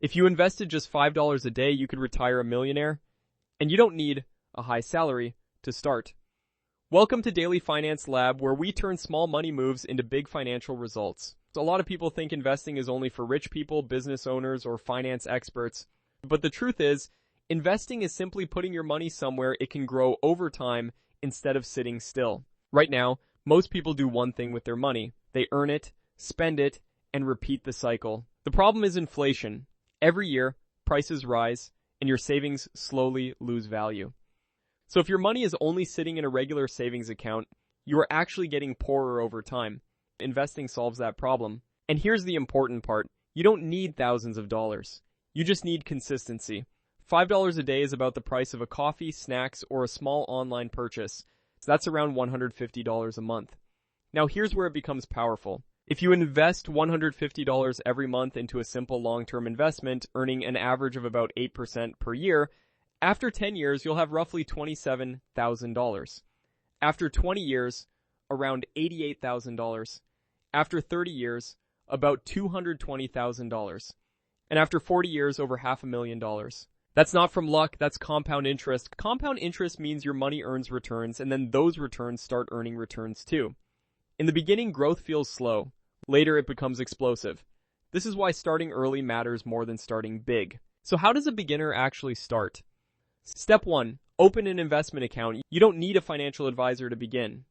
If you invested just $5 a day, you could retire a millionaire, and you don't need a high salary to start. Welcome to Daily Finance Lab, where we turn small money moves into big financial results. A lot of people think investing is only for rich people, business owners, or finance experts. But the truth is, investing is simply putting your money somewhere it can grow over time instead of sitting still. Right now, most people do one thing with their money. They earn it, spend it, and repeat the cycle. The problem is inflation. Every year, prices rise, and your savings slowly lose value. So if your money is only sitting in a regular savings account, you are actually getting poorer over time. Investing solves that problem. And here's the important part. You don't need thousands of dollars. You just need consistency. $5 a day is about the price of a coffee, snacks, or a small online purchase. So that's around $150 a month. Now here's where it becomes powerful. If you invest $150 every month into a simple long-term investment, earning an average of about 8% per year, after 10 years, you'll have roughly $27,000. After 20 years, around $88,000. After 30 years, about $220,000. And after 40 years, over $500,000. That's not from luck, that's compound interest. Compound interest means your money earns returns, and then those returns start earning returns too. In the beginning, growth feels slow. Later, it becomes explosive. This is why starting early matters more than starting big. So how does a beginner actually start? Step 1. Open an investment account. You don't need a financial advisor to begin.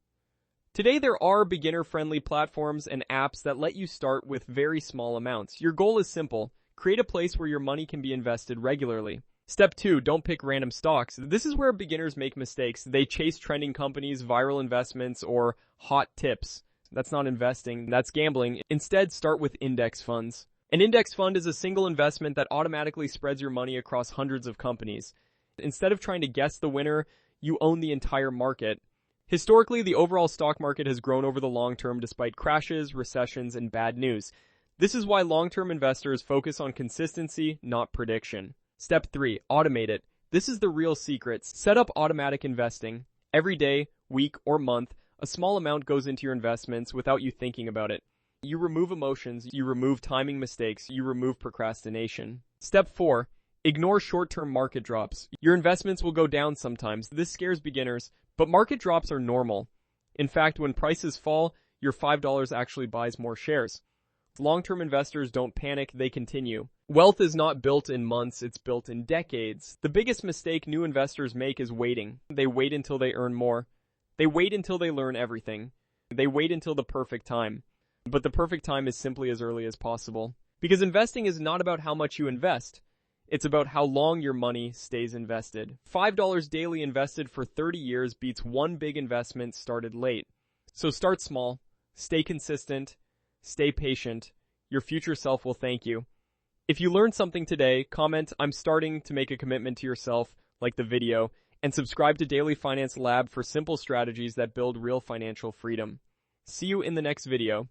Today, there are beginner-friendly platforms and apps that let you start with very small amounts. Your goal is simple. Create a place where your money can be invested regularly. Step 2. Don't pick random stocks. This is where beginners make mistakes. They chase trending companies, viral investments, or hot tips. That's not investing, that's gambling. Instead, start with index funds. An index fund is a single investment that automatically spreads your money across hundreds of companies. Instead of trying to guess the winner, you own the entire market. Historically, the overall stock market has grown over the long term despite crashes, recessions, and bad news. This is why long-term investors focus on consistency, not prediction. Step 3. Automate it. This is the real secret. Set up automatic investing. Every day, week, or month, a small amount goes into your investments without you thinking about it. You remove emotions, you remove timing mistakes, you remove procrastination. Step 4. Ignore short-term market drops. Your investments will go down sometimes. This scares beginners, but market drops are normal. In fact, when prices fall, your $5 actually buys more shares. Long-term investors don't panic, they continue. Wealth is not built in months, it's built in decades. The biggest mistake new investors make is waiting. They wait until they earn more. They wait until they learn everything. They wait until the perfect time. But the perfect time is simply as early as possible. Because investing is not about how much you invest. It's about how long your money stays invested. $5 daily invested for 30 years beats one big investment started late. So start small, stay consistent, stay patient. Your future self will thank you. If you learned something today, comment, "I'm starting to make a commitment to yourself," like the video, and subscribe to Daily Finance Lab for simple strategies that build real financial freedom. See you in the next video.